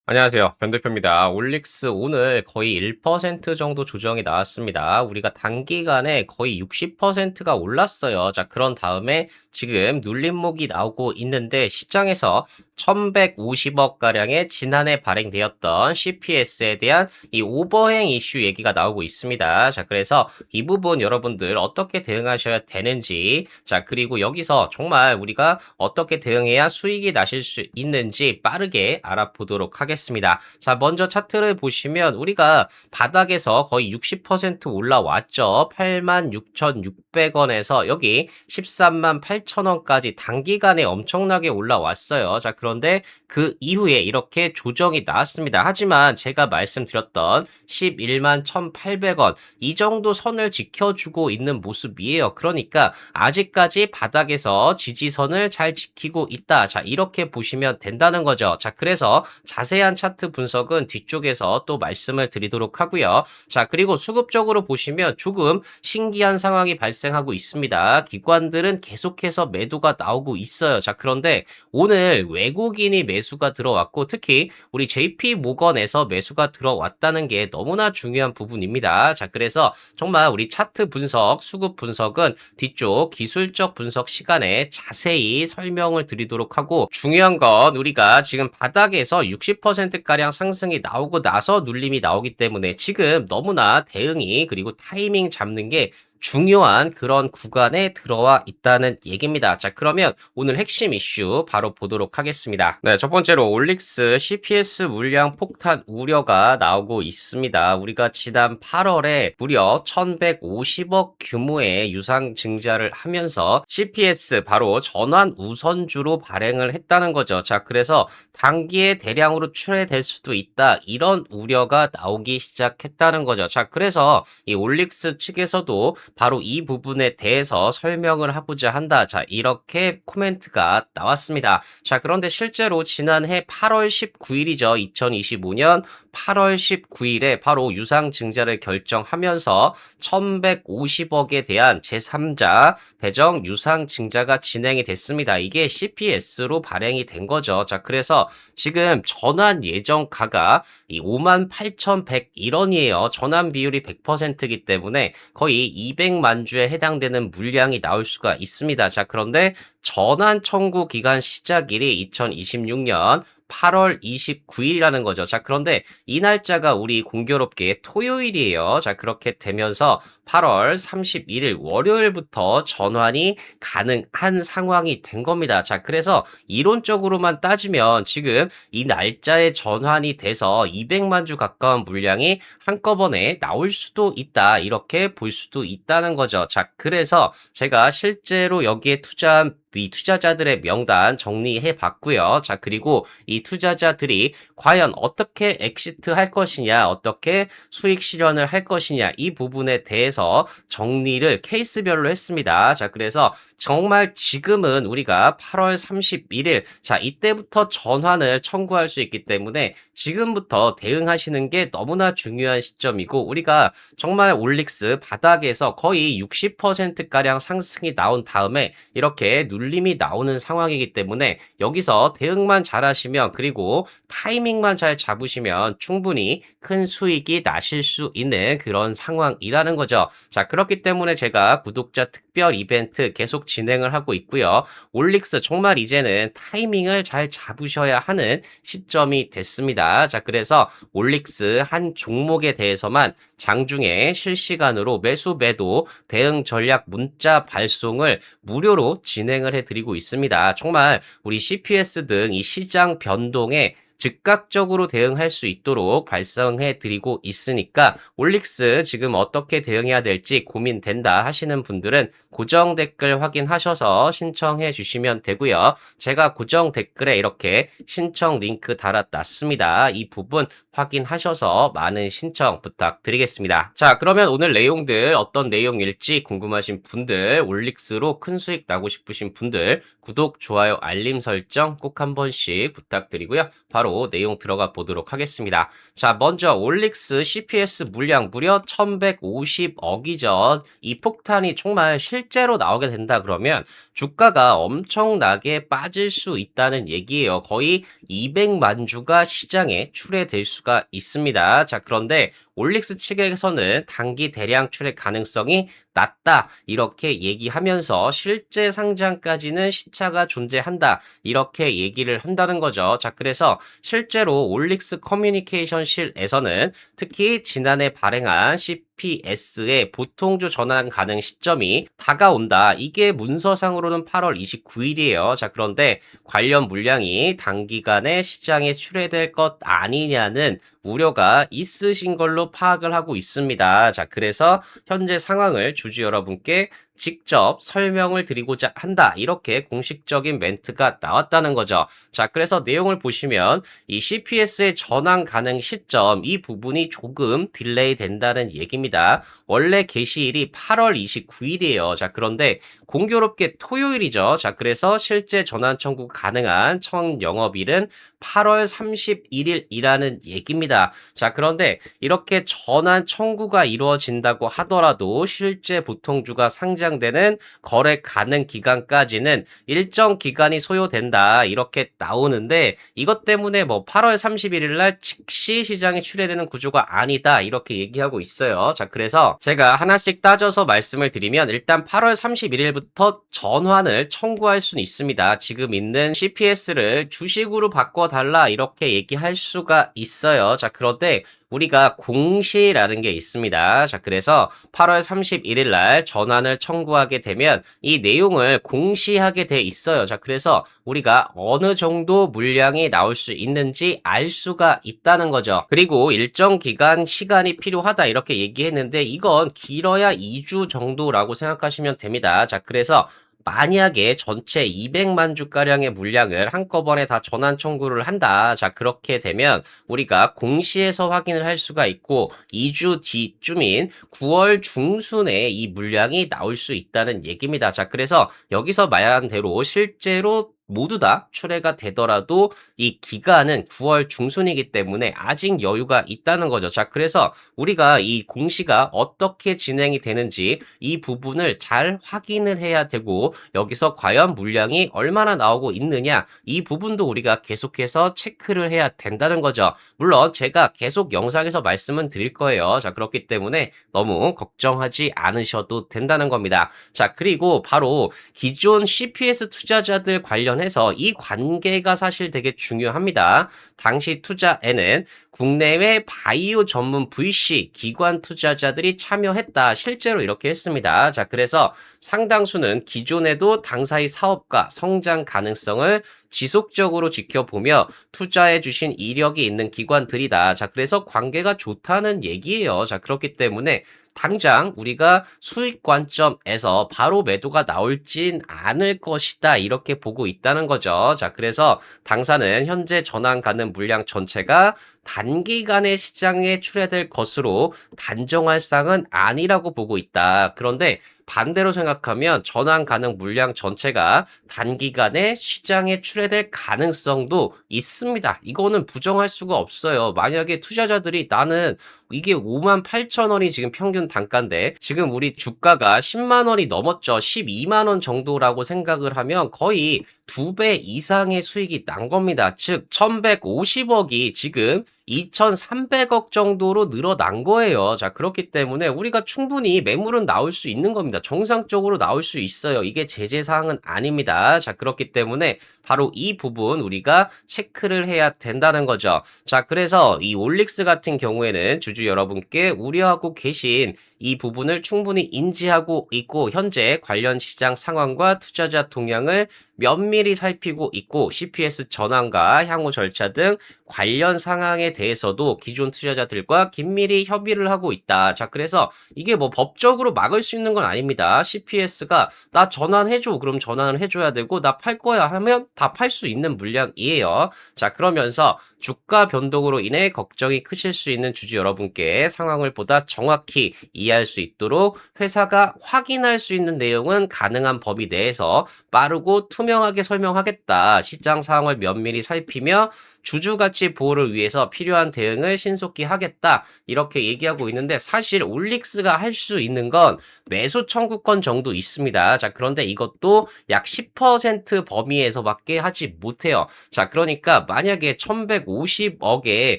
안녕하세요. 변대표입니다. 올릭스 오늘 거의 1% 정도 조정이 나왔습니다. 우리가 단기간에 거의 60%가 올랐어요. 자, 그런 다음에 지금 눌림목이 나오고 있는데 시장에서 1150억 가량의 지난해 발행되었던 CPS에 대한 이 오버행 이슈 얘기가 나오고 있습니다. 자, 그래서 이 부분 여러분들 어떻게 대응하셔야 되는지, 자, 그리고 여기서 정말 우리가 어떻게 대응해야 수익이 나실 수 있는지 빠르게 알아보도록 하겠습니다. 자, 먼저 차트를 보시면 우리가 바닥에서 거의 60% 올라왔죠. 86,600원에서 여기 13만 8천원까지 단기간에 엄청나게 올라왔어요. 자, 그런데 그 이후에 이렇게 조정이 나왔습니다. 하지만 제가 말씀드렸던 11만 1,800원 이 정도 선을 지켜주고 있는 모습이에요. 그러니까 아직까지 바닥에서 지지선을 잘 지키고 있다. 자, 이렇게 보시면 된다는 거죠. 자, 그래서 자세한 차트 분석은 뒤쪽에서 또 말씀을 드리도록 하고요. 자, 그리고 수급적으로 보시면 조금 신기한 상황이 발생하고 있습니다. 기관들은 계속해서 매도가 나오고 있어요. 자, 그런데 오늘 외국인이 매수가 들어왔고 특히 우리 JP 모건에서 매수가 들어왔다는 게 너무나 중요한 부분입니다. 자, 그래서 정말 우리 차트 분석, 수급 분석은 뒤쪽 기술적 분석 시간에 자세히 설명을 드리도록 하고 중요한 건 우리가 지금 바닥에서 60%가량 상승이 나오고 나서 눌림이 나오기 때문에 지금 너무나 대응이 그리고 타이밍 잡는 게 중요한 그런 구간에 들어와 있다는 얘기입니다. 자, 그러면 오늘 핵심 이슈 바로 보도록 하겠습니다. 네, 첫 번째로 올릭스 CPS 물량 폭탄 우려가 나오고 있습니다. 우리가 지난 8월에 무려 1150억 규모의 유상 증자를 하면서 CPS 바로 전환 우선주로 발행을 했다는 거죠. 자, 그래서 단기에 대량으로 출회될 수도 있다. 이런 우려가 나오기 시작했다는 거죠. 자, 그래서 이 올릭스 측에서도 바로 이 부분에 대해서 설명을 하고자 한다. 자, 이렇게 코멘트가 나왔습니다. 자, 그런데 실제로 지난해 8월 19일이죠. 2025년 8월 19일에 바로 유상 증자를 결정하면서 1150억에 대한 제3자 배정 유상 증자가 진행이 됐습니다. 이게 CPS로 발행이 된 거죠. 자, 그래서 지금 전환 예정가가 이 58,101원이에요. 전환 비율이 100%이기 때문에 거의 200만 주에 해당되는 물량이 나올 수가 있습니다. 자, 그런데 전환 청구 기간 시작일이 2026년 8월 29일이라는 거죠. 자, 그런데 이 날짜가 우리 공교롭게 토요일이에요. 자, 그렇게 되면서 8월 31일 월요일부터 전환이 가능한 상황이 된 겁니다. 자, 그래서 이론적으로만 따지면 지금 이 날짜에 전환이 돼서 200만 주 가까운 물량이 한꺼번에 나올 수도 있다. 이렇게 볼 수도 있다는 거죠. 자, 그래서 제가 실제로 여기에 투자한 이 투자자들의 명단 정리해 봤고요. 자, 그리고 이 투자자들이 과연 어떻게 엑시트 할 것이냐, 어떻게 수익 실현을 할 것이냐, 이 부분에 대해서 정리를 케이스별로 했습니다. 자, 그래서 정말 지금은 우리가 8월 31일, 자, 이때부터 전환을 청구할 수 있기 때문에 지금부터 대응하시는 게 너무나 중요한 시점이고, 우리가 정말 올릭스 바닥에서 거의 60%가량 상승이 나온 다음에 이렇게 눌림이 나오는 상황이기 때문에 여기서 대응만 잘하시면 그리고 타이밍만 잘 잡으시면 충분히 큰 수익이 나실 수 있는 그런 상황이라는 거죠. 자, 그렇기 때문에 제가 구독자 특별 이벤트 계속 진행을 하고 있고요. 올릭스 정말 이제는 타이밍을 잘 잡으셔야 하는 시점이 됐습니다. 자, 그래서 올릭스 한 종목에 대해서만 장중에 실시간으로 매수 매도 대응 전략 문자 발송을 무료로 진행을 해드리고 있습니다. 정말 우리 CPS 등 이 시장 변동에 즉각적으로 대응할 수 있도록 발송해 드리고 있으니까 올릭스 지금 어떻게 대응해야 될지 고민된다 하시는 분들은 고정 댓글 확인하셔서 신청해 주시면 되고요. 제가 고정 댓글에 이렇게 신청 링크 달아놨습니다. 이 부분 확인하셔서 많은 신청 부탁드리겠습니다. 자, 그러면 오늘 내용들 어떤 내용일지 궁금하신 분들, 올릭스로 큰 수익 나고 싶으신 분들 구독, 좋아요, 알림 설정 꼭 한 번씩 부탁드리고요. 바로 바로 내용 들어가 보도록 하겠습니다. 자, 먼저 올릭스 CPS 물량 무려 1150억이죠. 이 폭탄이 정말 실제로 나오게 된다 그러면 주가가 엄청나게 빠질 수 있다는 얘기예요. 거의 200만 주가 시장에 출회될 수가 있습니다. 자, 그런데 올릭스 측에서는 단기 대량 출회 가능성이 낮다 이렇게 얘기하면서 실제 상장까지는 시차가 존재한다 이렇게 얘기를 한다는 거죠. 자, 그래서 실제로 올릭스 커뮤니케이션실에서는 특히 지난해 발행한 CPS의 보통주 전환 가능 시점이 다가온다. 이게 문서상으로는 8월 29일이에요. 자, 그런데 관련 물량이 단기간에 시장에 출회될 것 아니냐는 우려가 있으신 걸로 파악을 하고 있습니다. 자, 그래서 현재 상황을 주주 여러분께 직접 설명을 드리고자 한다. 이렇게 공식적인 멘트가 나왔다는 거죠. 자, 그래서 내용을 보시면 이 CPS의 전환 가능 시점 이 부분이 조금 딜레이 된다는 얘기입니다. 원래 게시일이 8월 29일이에요. 자, 그런데 공교롭게 토요일이죠. 자, 그래서 실제 전환 청구 가능한 첫 영업일은 8월 31일이라는 얘기입니다. 자, 그런데 이렇게 전환 청구가 이루어진다고 하더라도 실제 보통주가 상장되는 거래 가능 기간까지는 일정 기간이 소요된다. 이렇게 나오는데 이것 때문에 뭐 8월 31일 날 즉시 시장에 출회되는 구조가 아니다. 이렇게 얘기하고 있어요. 자, 그래서 제가 하나씩 따져서 말씀을 드리면 일단 8월 31일부터 전환을 청구할 수는 있습니다. 지금 있는 CPS를 주식으로 바꿔달라 이렇게 얘기할 수가 있어요. 자, 그런데 우리가 공시라는 게 있습니다. 자, 그래서 8월 31일 날 전환을 청구하게 되면 이 내용을 공시하게 돼 있어요. 자, 그래서 우리가 어느 정도 물량이 나올 수 있는지 알 수가 있다는 거죠. 그리고 일정 기간 시간이 필요하다 이렇게 얘기했는데 이건 길어야 2주 정도라고 생각하시면 됩니다. 자, 그래서 만약에 전체 200만 주가량의 물량을 한꺼번에 다 전환 청구를 한다. 자, 그렇게 되면 우리가 공시에서 확인을 할 수가 있고 2주 뒤쯤인 9월 중순에 이 물량이 나올 수 있다는 얘기입니다. 자, 그래서 여기서 말한 대로 실제로 모두 다 출회가 되더라도 이 기간은 9월 중순이기 때문에 아직 여유가 있다는 거죠. 자, 그래서 우리가 이 공시가 어떻게 진행이 되는지 이 부분을 잘 확인을 해야 되고 여기서 과연 물량이 얼마나 나오고 있느냐 이 부분도 우리가 계속해서 체크를 해야 된다는 거죠. 물론 제가 계속 영상에서 말씀은 드릴 거예요. 자, 그렇기 때문에 너무 걱정하지 않으셔도 된다는 겁니다. 자, 그리고 바로 기존 CPS 투자자들 관련해서 이 관계가 사실 되게 중요합니다. 당시 투자에는 국내외 바이오 전문 VC 기관 투자자들이 참여했다. 실제로 이렇게 했습니다. 자, 그래서 상당수는 기존에도 당사의 사업과 성장 가능성을 지속적으로 지켜보며 투자해 주신 이력이 있는 기관들이다. 자, 그래서 관계가 좋다는 얘기예요. 자, 그렇기 때문에 당장 우리가 수익 관점에서 바로 매도가 나올진 않을 것이다. 이렇게 보고 있다는 거죠. 자, 그래서 당사는 현재 전환 가능 물량 전체가 단기간에 시장에 출회될 것으로 단정할 상은 아니라고 보고 있다. 그런데 반대로 생각하면 전환 가능 물량 전체가 단기간에 시장에 출회될 가능성도 있습니다. 이거는 부정할 수가 없어요. 만약에 투자자들이 나는 이게 58,000원이 지금 평균 단가인데 지금 우리 주가가 10만 원이 넘었죠. 12만 원 정도라고 생각을 하면 거의 2배 이상의 수익이 난 겁니다. 즉 1150억이 지금 2300억 정도로 늘어난 거예요. 자, 그렇기 때문에 우리가 충분히 매물은 나올 수 있는 겁니다. 정상적으로 나올 수 있어요. 이게 제재 사항은 아닙니다. 자, 그렇기 때문에 바로 이 부분 우리가 체크를 해야 된다는 거죠. 자, 그래서 이 올릭스 같은 경우에는 주주 여러분께 우려하고 계신 이 부분을 충분히 인지하고 있고 현재 관련 시장 상황과 투자자 동향을 면밀히 살피고 있고 CPS 전환과 향후 절차 등 관련 상황에 대해서도 기존 투자자들과 긴밀히 협의를 하고 있다. 자, 그래서 이게 뭐 법적으로 막을 수 있는 건 아닙니다. CPS가 나 전환해줘. 그럼 전환을 해줘야 되고 나 팔 거야 하면 다 팔 수 있는 물량이에요. 자, 그러면서 주가 변동으로 인해 걱정이 크실 수 있는 주주 여러분께 상황을 보다 정확히 이해 대기할 수 있도록 회사가 확인할 수 있는 내용은 가능한 범위 내에서 빠르고 투명하게 설명하겠다. 시장 상황을 면밀히 살피며 주주 가치 보호를 위해서 필요한 대응을 신속히 하겠다. 이렇게 얘기하고 있는데 사실 올릭스가 할 수 있는 건 매수 청구권 정도 있습니다. 자, 그런데 이것도 약 10% 범위에서밖에 하지 못해요. 자, 그러니까 만약에 1150억의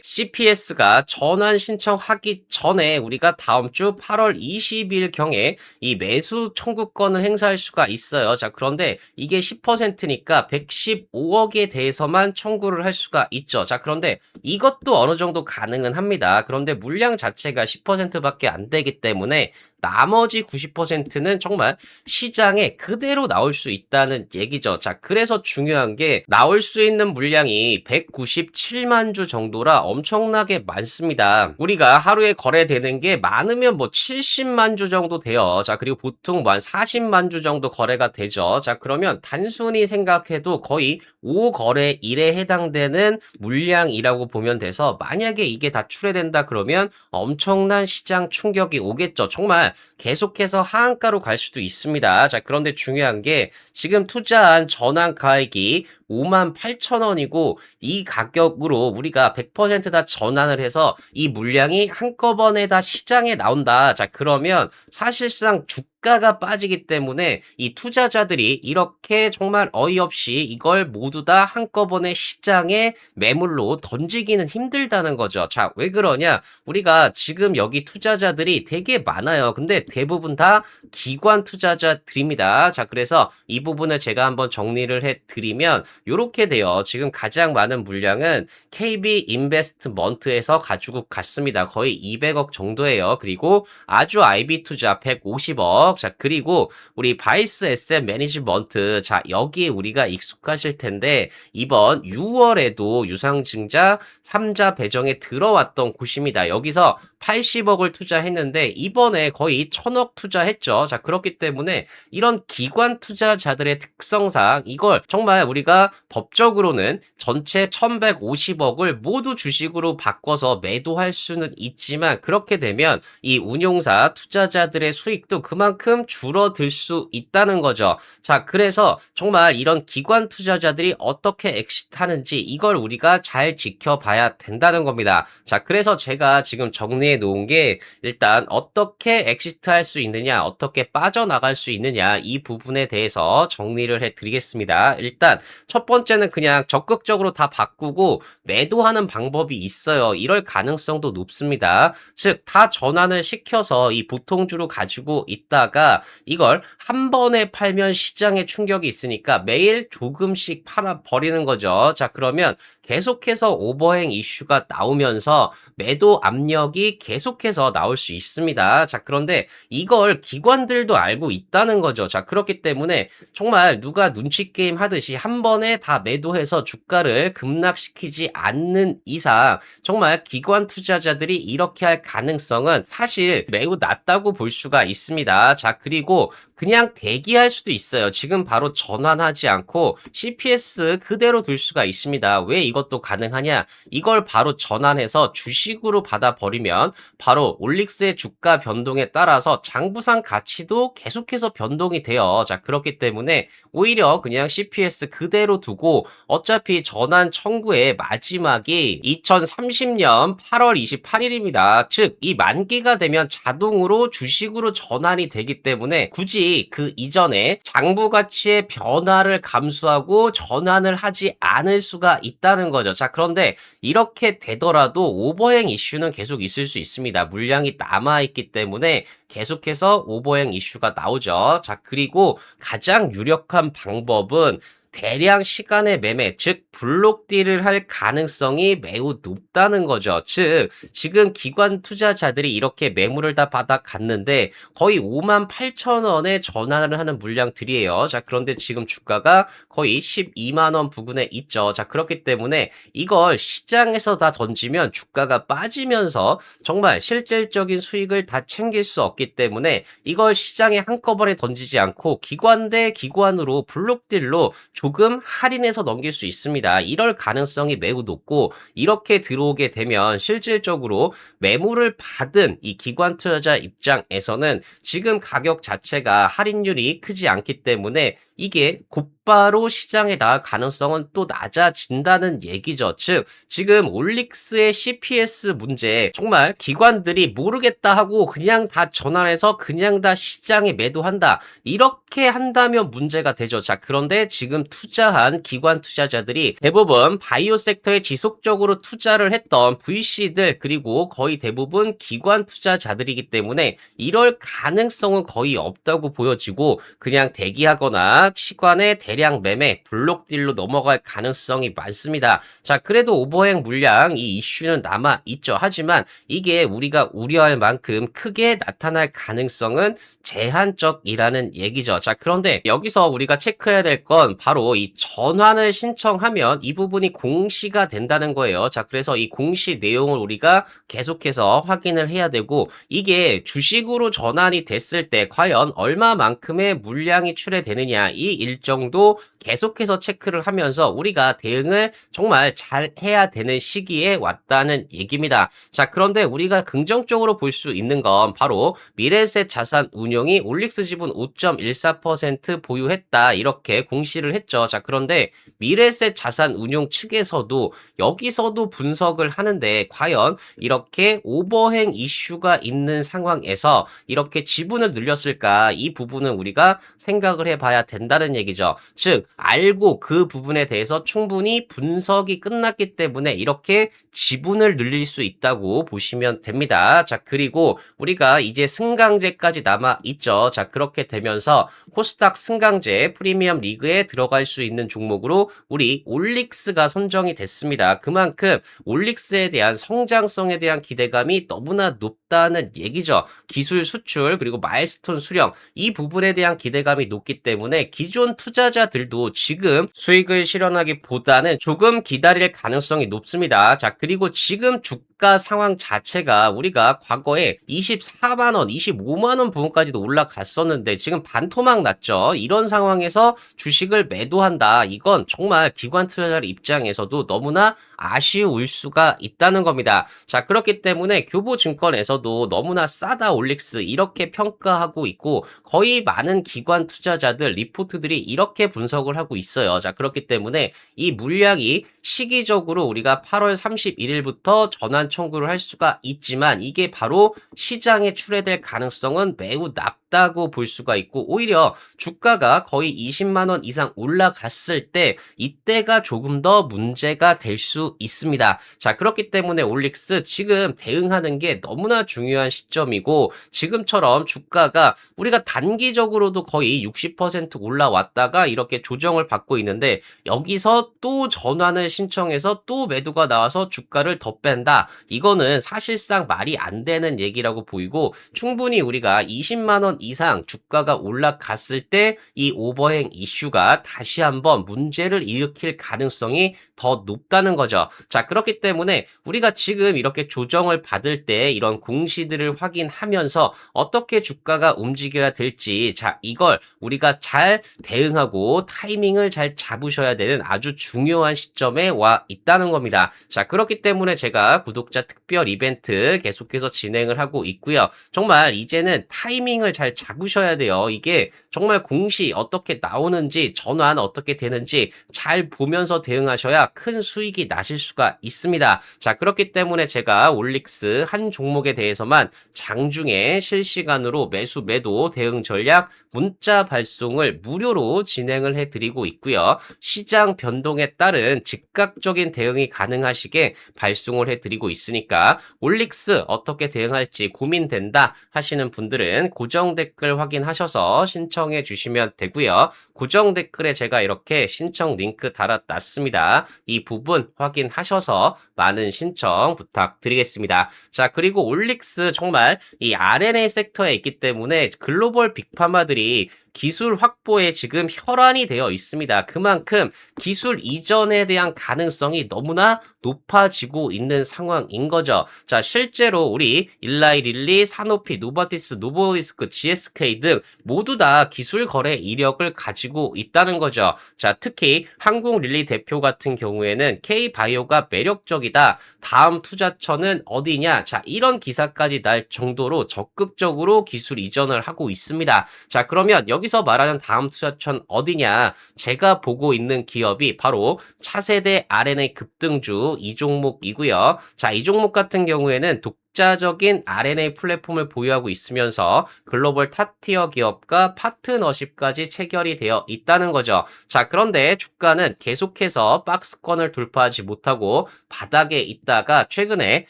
CPS가 전환 신청하기 전에 우리가 다음 주 8월 20일 경에 이 매수 청구권을 행사할 수가 있어요. 자, 그런데 이게 10%니까 115억에 대해서만 청구를 할 수가 있죠. 자, 그런데 이것도 어느 정도 가능은 합니다. 그런데 물량 자체가 10%밖에 안 되기 때문에 나머지 90%는 정말 시장에 그대로 나올 수 있다는 얘기죠. 자, 그래서 중요한 게 나올 수 있는 물량이 197만 주 정도라 엄청나게 많습니다. 우리가 하루에 거래되는 게 많으면 뭐 70만 주 정도 돼요. 자, 그리고 보통 뭐 한 40만 주 정도 거래가 되죠. 자, 그러면 단순히 생각해도 거의 5거래 일에 해당되는 물량이라고 보면 돼서 만약에 이게 다 출회된다 그러면 엄청난 시장 충격이 오겠죠. 정말 계속해서 하한가로 갈 수도 있습니다. 자, 그런데 중요한 게 지금 투자한 전환 가액이 58,000원이고 이 가격으로 우리가 100%다 전환을 해서 이 물량이 한꺼번에 다 시장에 나온다. 자, 그러면 사실상 주가가 빠지기 때문에 이 투자자들이 이렇게 정말 어이없이 이걸 모두 다 한꺼번에 시장에 매물로 던지기는 힘들다는 거죠. 자, 왜 그러냐? 우리가 지금 여기 투자자들이 되게 많아요. 근데 대부분 다 기관 투자자들입니다. 자, 그래서 이 부분을 제가 한번 정리를 해 드리면 요렇게 돼요. 지금 가장 많은 물량은 KB 인베스트먼트에서 가지고 갔습니다. 거의 200억 정도예요. 그리고 아주 IB 투자 150억. 자, 그리고 우리 바이스 에셋 매니지먼트. 자, 여기에 우리가 익숙하실 텐데 이번 6월에도 유상증자 3자 배정에 들어왔던 곳입니다. 여기서 80억을 투자했는데 이번에 거의 1000억 투자했죠. 자, 그렇기 때문에 이런 기관 투자자들의 특성상 이걸 정말 우리가 법적으로는 전체 1150억을 모두 주식으로 바꿔서 매도할 수는 있지만 그렇게 되면 이 운용사 투자자들의 수익도 그만큼 줄어들 수 있다는 거죠. 자, 그래서 정말 이런 기관 투자자들이 어떻게 엑시트하는지 이걸 우리가 잘 지켜봐야 된다는 겁니다. 자, 그래서 제가 지금 정리해 놓은 게 일단 어떻게 엑시트할 수 있느냐, 어떻게 빠져나갈 수 있느냐 이 부분에 대해서 정리를 해 드리겠습니다. 일단 첫 번째는 그냥 적극적으로 다 바꾸고 매도하는 방법이 있어요. 이럴 가능성도 높습니다. 즉, 다 전환을 시켜서 이 보통주로 가지고 있다가 이걸 한 번에 팔면 시장에 충격이 있으니까 매일 조금씩 팔아 버리는 거죠. 자, 그러면 계속해서 오버행 이슈가 나오면서 매도 압력이 계속해서 나올 수 있습니다. 자, 그런데 이걸 기관들도 알고 있다는 거죠. 자, 그렇기 때문에 정말 누가 눈치 게임 하듯이 한 번에 다 매도해서 주가를 급락시키지 않는 이상 정말 기관 투자자들이 이렇게 할 가능성은 사실 매우 낮다고 볼 수가 있습니다. 자, 그리고 그냥 대기할 수도 있어요. 지금 바로 전환하지 않고 CPS 그대로 둘 수가 있습니다. 왜 이것도 가능하냐? 이걸 바로 전환해서 주식으로 받아버리면 바로 올릭스의 주가 변동에 따라서 장부상 가치도 계속해서 변동이 돼요. 자, 그렇기 때문에 오히려 그냥 CPS 그대로 두고 어차피 전환 청구의 마지막이 2030년 8월 28일입니다. 즉, 이 만기가 되면 자동으로 주식으로 전환이 되기 때문에 굳이 그 이전에 장부 가치의 변화를 감수하고 전환을 하지 않을 수가 있다는 거죠. 자, 그런데 이렇게 되더라도 오버행 이슈는 계속 있을 수 있습니다. 물량이 남아있기 때문에 계속해서 오버행 이슈가 나오죠. 자, 그리고 가장 유력한 방법은 대량 시간의 매매, 즉 블록딜을 할 가능성이 매우 높다는 거죠. 즉 지금 기관 투자자들이 이렇게 매물을 다 받아갔는데 거의 58,000원에 전환을 하는 물량들이에요. 자, 그런데 지금 주가가 거의 12만 원 부근에 있죠. 자, 그렇기 때문에 이걸 시장에서 다 던지면 주가가 빠지면서 정말 실질적인 수익을 다 챙길 수 없기 때문에 이걸 시장에 한꺼번에 던지지 않고 기관 대 기관으로 블록딜로 조금 할인해서 넘길 수 있습니다. 이럴 가능성이 매우 높고 이렇게 들어오게 되면 실질적으로 매물을 받은 이 기관 투자자 입장에서는 지금 가격 자체가 할인율이 크지 않기 때문에 이게 곧바로 시장에 나갈 가능성은 또 낮아진다는 얘기죠. 즉 지금 올릭스의 CPS 문제 정말 기관들이 모르겠다 하고 그냥 다 전환해서 그냥 다 시장에 매도한다. 이렇게 한다면 문제가 되죠. 자, 그런데 지금 투자한 기관 투자자들이 대부분 바이오 섹터에 지속적으로 투자를 했던 VC들 그리고 거의 대부분 기관 투자자들이기 때문에 이럴 가능성은 거의 없다고 보여지고 그냥 대기하거나 시간의 대량 매매, 블록딜로 넘어갈 가능성이 많습니다. 자, 그래도 오버행 물량 이 이슈는 남아 있죠. 하지만 이게 우리가 우려할 만큼 크게 나타날 가능성은 제한적이라는 얘기죠. 자, 그런데 여기서 우리가 체크해야 될 건 바로 이 전환을 신청하면 이 부분이 공시가 된다는 거예요. 자, 그래서 이 공시 내용을 우리가 계속해서 확인을 해야 되고 이게 주식으로 전환이 됐을 때 과연 얼마만큼의 물량이 출해되느냐 이 일정도 계속해서 체크를 하면서 우리가 대응을 정말 잘 해야 되는 시기에 왔다는 얘기입니다. 자, 그런데 우리가 긍정적으로 볼 수 있는 건 바로 미래에셋 자산 운용이 올릭스 지분 5.14% 보유했다 이렇게 공시를 했죠. 자, 그런데 미래에셋 자산 운용 측에서도 여기서도 분석을 하는데 과연 이렇게 오버행 이슈가 있는 상황에서 이렇게 지분을 늘렸을까 이 부분은 우리가 생각을 해봐야 된다는 얘기죠. 즉 알고 그 부분에 대해서 충분히 분석이 끝났기 때문에 이렇게 지분을 늘릴 수 있다고 보시면 됩니다. 자, 그리고 우리가 이제 승강제까지 남아 있죠. 자, 그렇게 되면서 코스닥 승강제 프리미엄 리그에 들어갈 수 있는 종목으로 우리 올릭스가 선정이 됐습니다. 그만큼 올릭스에 대한 성장성에 대한 기대감이 너무나 높다는 얘기죠. 기술 수출 그리고 마일스톤 수령 이 부분에 대한 기대감이 높기 때문에 기존 투자자들도 지금 수익을 실현하기보다는 조금 기다릴 가능성이 높습니다. 자, 그리고 지금 주가 상황 자체가 우리가 과거에 24만원, 25만원 부분까지도 올라갔었는데 지금 반토막 났죠. 이런 상황에서 주식을 매도한다. 이건 정말 기관 투자자 입장에서도 너무나 아쉬울 수가 있다는 겁니다. 자, 그렇기 때문에 교보증권에서도 너무나 싸다 올릭스 이렇게 평가하고 있고 거의 많은 기관 투자자들 리포트들이 이렇게 분석을 하고 있어요. 자, 그렇기 때문에 이 물량이 시기적으로 우리가 8월 31일부터 전환 청구를 할 수가 있지만 이게 바로 시장에 출해될 가능성은 매우 낮다고 볼 수가 있고 오히려 주가가 거의 20만 원 이상 올라갔을 때 이때가 조금 더 문제가 될 수 있습니다. 자, 그렇기 때문에 올릭스 지금 대응하는 게 너무나 중요한 시점이고 지금처럼 주가가 우리가 단기적으로도 거의 60% 올라왔다가 이렇게 조정을 받고 있는데 여기서 또 전환을 신청해서 또 매도가 나와서 주가를 더 뺀다. 이거는 사실상 말이 안 되는 얘기라고 보이고 충분히 우리가 20만 원 이상 주가가 올라갔을 때 이 오버행 이슈가 다시 한번 문제를 일으킬 가능성이 더 높다는 거죠. 자, 그렇기 때문에 우리가 지금 이렇게 조정을 받을 때 이런 공시들을 확인하면서 어떻게 주가가 움직여야 될지 자, 이걸 우리가 잘 대응하고 타이밍을 잘 잡으셔야 되는 아주 중요한 시점에 와 있다는 겁니다. 자, 그렇기 때문에 제가 구독자 특별 이벤트 계속해서 진행을 하고 있고요. 정말 이제는 타이밍을 잘 잡으셔야 돼요. 이게 정말 공시 어떻게 나오는지 전환 어떻게 되는지 잘 보면서 대응하셔야 큰 수익이 나실 수가 있습니다. 자, 그렇기 때문에 제가 올릭스 한 종목에 대해서만 장중에 실시간으로 매수 매도 대응 전략 문자 발송을 무료로 진행을 해드리고 있고요. 시장 변동에 따른 즉각적인 대응이 가능하시게 발송을 해드리고 있으니까 올릭스 어떻게 대응할지 고민된다 하시는 분들은 고정 댓글 확인하셔서 신청해 주시면 되고요. 고정 댓글에 제가 이렇게 신청 링크 달아놨습니다. 이 부분 확인하셔서 많은 신청 부탁드리겠습니다. 자, 그리고 올릭스 정말 이 R&A 섹터에 있기 때문에 글로벌 빅파마들이 기술 확보에 지금 혈안이 되어 있습니다. 그만큼 기술 이전에 대한 가능성이 너무나 높아지고 있는 상황인 거죠. 자, 실제로 우리 일라이 릴리, 사노피, 노바티스, 노보노디스크, GSK 등 모두 다 기술 거래 이력을 가지고 있다는 거죠. 자, 특히 한국 릴리 대표 같은 경우에는 K바이오가 매력적이다. 다음 투자처는 어디냐? 자, 이런 기사까지 날 정도로 적극적으로 기술 이전을 하고 있습니다. 자, 그러면 여기서 말하는 다음 투자처는 어디냐? 제가 보고 있는 기업이 바로 차세대 RNA 급등주 이 종목이고요. 자, 이 종목 같은 경우에는 독자적인 RNA 플랫폼을 보유하고 있으면서 글로벌 탑티어 기업과 파트너십까지 체결이 되어 있다는 거죠. 자, 그런데 주가는 계속해서 박스권을 돌파하지 못하고 바닥에 있다가 최근에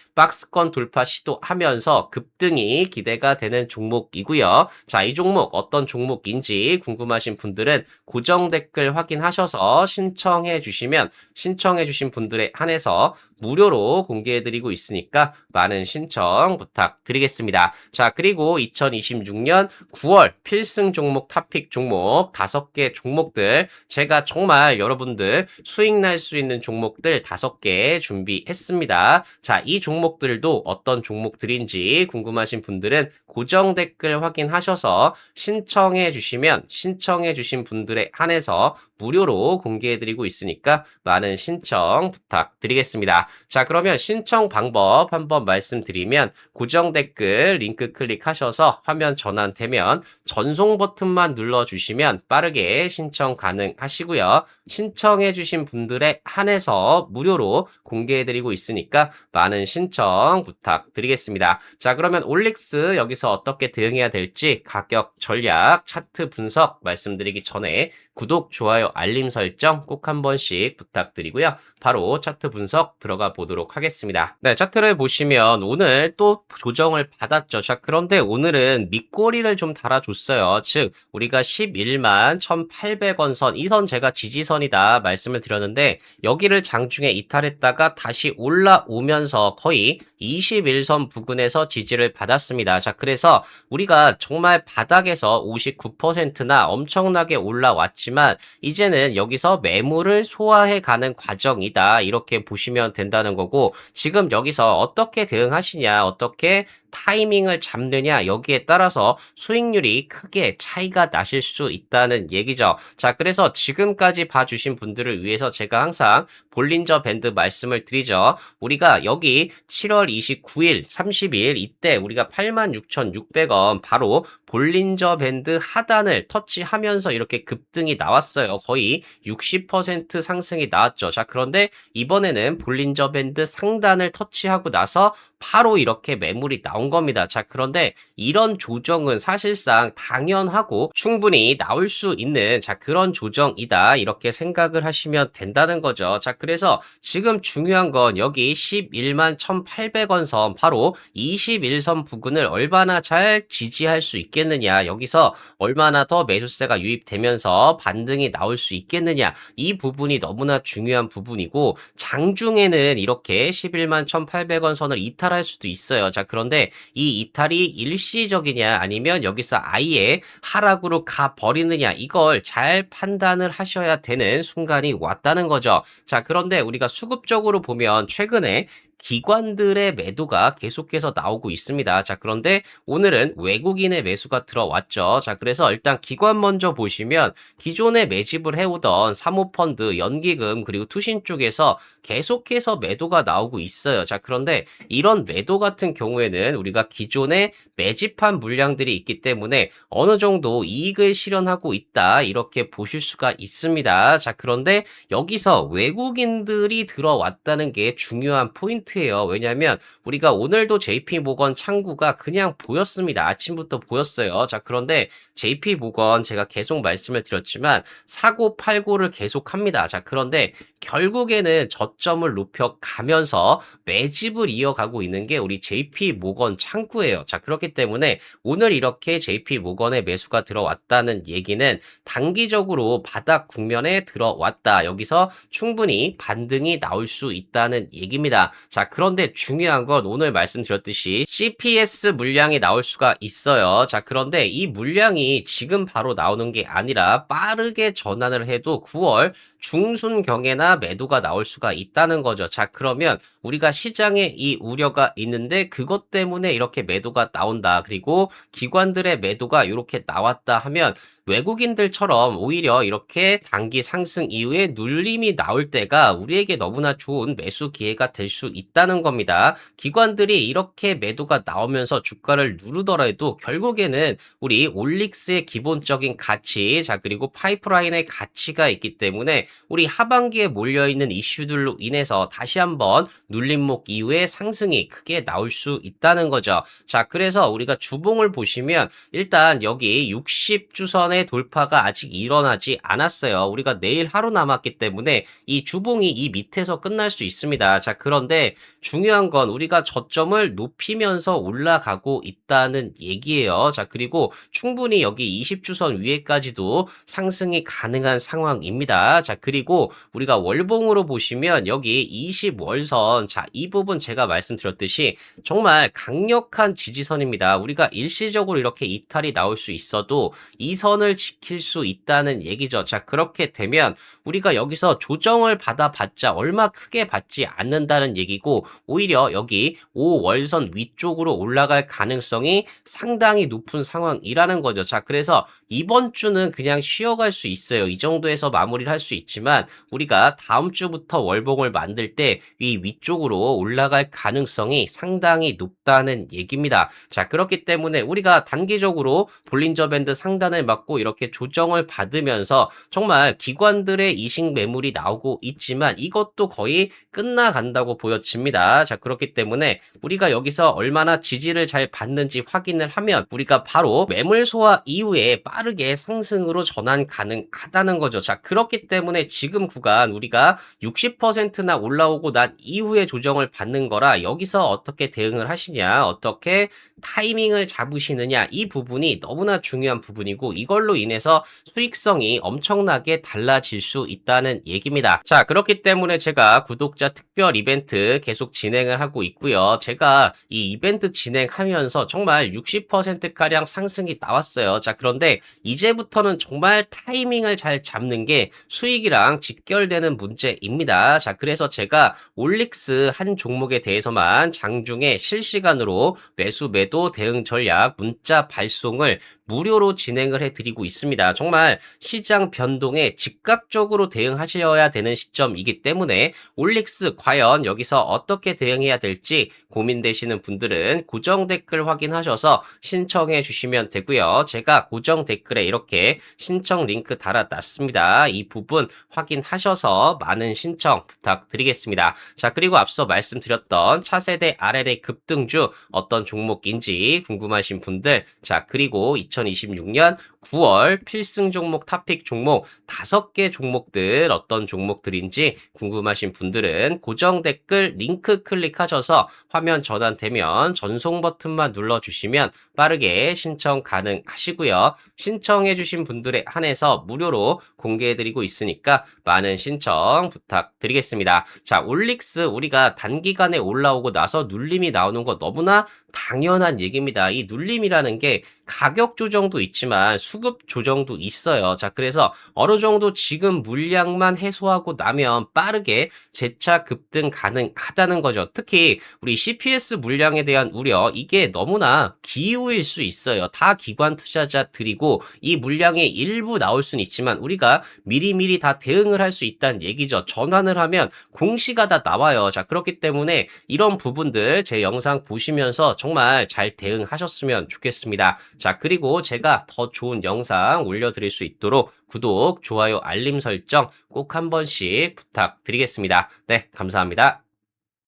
박스권 돌파 시도하면서 급등이 기대가 되는 종목이고요. 자, 이 종목 어떤 종목인지 궁금하신 분들은 고정 댓글 확인하셔서 신청해 주신 분들에 한해서 무료로 공개해드리고 있으니까 많은 신청 부탁드리겠습니다. 자, 그리고 2026년 9월 필승 종목, 탑픽 종목 5개 종목들 제가 정말 여러분들 수익 날 수 있는 종목들 5개 준비했습니다. 자, 이 종목들도 어떤 종목들인지 궁금하신 분들은 고정 댓글 확인하셔서 신청해 주신 분들에 한해서 무료로 공개해드리고 있으니까 많은 신청 부탁드리겠습니다. 자, 그러면 신청 방법 한번 말씀드리면 고정 댓글 링크 클릭하셔서 화면 전환되면 전송 버튼만 눌러주시면 빠르게 신청 가능하시고요. 신청해주신 분들에 한해서 무료로 공개해드리고 있으니까 많은 신청 부탁드리겠습니다. 자, 그러면 올릭스 여기서 어떻게 대응해야 될지 가격, 전략, 차트 분석 말씀드리기 전에 구독, 좋아요, 알림 설정 꼭 한 번씩 부탁드리고요. 바로 차트 분석 들어가 보도록 하겠습니다. 네, 차트를 보시면 오늘 또 조정을 받았죠. 자, 그런데 오늘은 밑꼬리를 좀 달아줬어요. 즉, 우리가 11만 1,800원 선, 이 선 제가 지지선이다 말씀을 드렸는데 여기를 장중에 이탈했다가 다시 올라오면서 거의 21선 부근에서 지지를 받았습니다. 자, 그래서 우리가 정말 바닥에서 59%나 엄청나게 올라왔지만 이제는 여기서 매물을 소화해가는 과정이다. 이렇게 보시면 된다는 거고 지금 여기서 어떻게 대응하시냐, 어떻게 타이밍을 잡느냐 여기에 따라서 수익률이 크게 차이가 나실 수 있다는 얘기죠. 자, 그래서 지금까지 봐주신 분들을 위해서 제가 항상 볼린저 밴드 말씀을 드리죠. 우리가 여기 7월 29일, 30일 이때 우리가 86,600원 바로 볼린저 밴드 하단을 터치하면서 이렇게 급등이 나왔어요. 거의 60% 상승이 나왔죠. 자, 그런데 이번에는 볼린저 밴드 상단을 터치하고 나서 바로 이렇게 매물이 나온 겁니다. 자, 그런데 이런 조정은 사실상 당연하고 충분히 나올 수 있는 그런 조정이다. 이렇게 생각을 하시면 된다는 거죠. 자, 그래서 지금 중요한 건 여기 11만 1,800원 선 바로 21선 부근을 얼마나 잘 지지할 수 있겠느냐. 여기서 얼마나 더 매수세가 유입되면서 반등이 나올 수 있겠느냐. 이 부분이 너무나 중요한 부분이고 장중에는 이렇게 11만 1,800원 선을 이탈할 수도 있어요. 자, 그런데 이 이탈이 일시적이냐 아니면 여기서 아예 하락으로 가버리느냐 이걸 잘 판단을 하셔야 되는 순간이 왔다는 거죠. 자, 그런데 우리가 수급적으로 보면 최근에 기관들의 매도가 계속해서 나오고 있습니다. 자, 그런데 오늘은 외국인의 매수가 들어왔죠. 자, 그래서 일단 기관 먼저 보시면 기존에 매집을 해오던 사모펀드, 연기금 그리고 투신 쪽에서 계속해서 매도가 나오고 있어요. 자, 그런데 이런 매도 같은 경우에는 우리가 기존에 매집한 물량들이 있기 때문에 어느 정도 이익을 실현하고 있다 이렇게 보실 수가 있습니다. 자, 그런데 여기서 외국인들이 들어왔다는 게 중요한 포인트예요. 왜냐하면 우리가 오늘도 JP모건 창구가 그냥 보였습니다. 아침부터 보였어요. 자, 그런데 JP모건 제가 계속 말씀을 드렸지만 사고 팔고를 계속합니다. 자, 그런데 결국에는 저점을 높여가면서 매집을 이어가고 있는 게 우리 JP모건 창구예요. 자, 그렇기 때문에 오늘 이렇게 JP모건의 매수가 들어왔다는 얘기는 단기적으로 바닥 국면에 들어왔다. 여기서 충분히 반등이 나올 수 있다는 얘기입니다. 자, 자, 그런데 중요한 건 오늘 말씀드렸듯이 CPS 물량이 나올 수가 있어요. 자, 그런데 이 물량이 지금 바로 나오는 게 아니라 빠르게 전환을 해도 9월 중순경에나 매도가 나올 수가 있다는 거죠. 자, 그러면 우리가 시장에 이 우려가 있는데 그것 때문에 이렇게 매도가 나온다. 그리고 기관들의 매도가 이렇게 나왔다 하면 외국인들처럼 오히려 이렇게 단기 상승 이후에 눌림이 나올 때가 우리에게 너무나 좋은 매수 기회가 될 수 있다는 겁니다. 기관들이 이렇게 매도가 나오면서 주가를 누르더라도 결국에는 우리 올릭스의 기본적인 가치, 자, 그리고 파이프라인의 가치가 있기 때문에 우리 하반기에 몰려있는 이슈들로 인해서 다시 한번 눌림목 이후에 상승이 크게 나올 수 있다는 거죠. 자, 그래서 우리가 주봉을 보시면 일단 여기 60주선의 돌파가 아직 일어나지 않았어요. 우리가 내일 하루 남았기 때문에 이 주봉이 이 밑에서 끝날 수 있습니다. 자, 그런데 중요한 건 우리가 저점을 높이면서 올라가고 있다는 얘기예요. 자, 그리고 충분히 여기 20주선 위에까지도 상승이 가능한 상황입니다. 자, 그리고 우리가 월봉으로 보시면 여기 20월선, 자, 이 부분 제가 말씀드렸듯이 정말 강력한 지지선입니다. 우리가 일시적으로 이렇게 이탈이 나올 수 있어도 이 선을 지킬 수 있다는 얘기죠. 자, 그렇게 되면 우리가 여기서 조정을 받아봤자 얼마 크게 받지 않는다는 얘기고 오히려 여기 5월선 위쪽으로 올라갈 가능성이 상당히 높은 상황이라는 거죠. 자, 그래서 이번 주는 그냥 쉬어갈 수 있어요. 이 정도에서 마무리를 할 수 있지만 우리가 다음 주부터 월봉을 만들 때 이 위쪽으로 올라갈 가능성이 상당히 높다는 얘기입니다. 자, 그렇기 때문에 우리가 단기적으로 볼린저 밴드 상단을 맞고 이렇게 조정을 받으면서 정말 기관들의 이식 매물이 나오고 있지만 이것도 거의 끝나간다고 보여집니다. 자, 그렇기 때문에 우리가 여기서 얼마나 지지를 잘 받는지 확인을 하면 우리가 바로 매물 소화 이후에 빠르게 상승으로 전환 가능하다는 거죠. 자, 그렇기 때문에 지금 구간 우리가 60%나 올라오고 난 이후에 조정을 받는 거라 여기서 어떻게 대응을 하시냐, 어떻게 타이밍을 잡으시느냐, 이 부분이 너무나 중요한 부분이고 이걸로 인해서 수익성이 엄청나게 달라질 수 있다는 얘기입니다. 자, 그렇기 때문에 제가 구독자 특별 이벤트 계속 진행을 하고 있고요. 제가 이 이벤트 진행하면서 정말 60%가량 상승이 나왔어요. 자, 그런데 이제부터는 정말 타이밍을 잘 잡는 게 수익이랑 직결되는 문제입니다. 자, 그래서 제가 올릭스 한 종목에 대해서만 장중에 실시간으로 매수 매도 대응 전략 문자 발송을 무료로 진행을 해드리고 있습니다. 정말 시장 변동에 즉각적으로 대응하셔야 되는 시점이기 때문에 올릭스 과연 여기서 어떻게 대응해야 될지 고민되시는 분들은 고정 댓글 확인하셔서 신청해 주시면 되고요. 제가 고정 댓글에 이렇게 신청 링크 달아놨습니다. 이 부분 확인하셔서 많은 신청 부탁드리겠습니다. 자, 그리고 앞서 말씀드렸던 차세대 RLA 급등주 어떤 종목인지 궁금하신 분들, 자, 그리고 2026년 9월 필승 종목 탑픽 종목 5개 종목들 어떤 종목들인지 궁금하신 분들은 고정 댓글 링크 클릭하셔서 화면 전환되면 전송 버튼만 눌러주시면 빠르게 신청 가능하시고요. 신청해주신 분들에 한해서 무료로 공개해드리고 있으니까 많은 신청 부탁드리겠습니다. 자, 올릭스 우리가 단기간에 올라오고 나서 눌림이 나오는 거 너무나 당연한 얘기입니다. 이 눌림이라는 게 가격 조정도 있지만 수급 조정도 있어요. 자, 그래서 어느 정도 지금 물량만 해소하고 나면 빠르게 재차 급등 가능하다는 거죠. 특히 우리 CPS 물량에 대한 우려, 이게 너무나 기우일 수 있어요. 다 기관 투자자들이고 이 물량의 일부 나올 수는 있지만 우리가 미리미리 다 대응을 할 수 있다는 얘기죠. 전환을 하면 공시가 다 나와요. 자, 그렇기 때문에 이런 부분들 제 영상 보시면서 정말 잘 대응하셨으면 좋겠습니다. 자, 그리고 제가 더 좋은 영상 올려드릴 수 있도록 구독, 좋아요, 알림 설정 꼭 한 번씩 부탁드리겠습니다. 네, 감사합니다.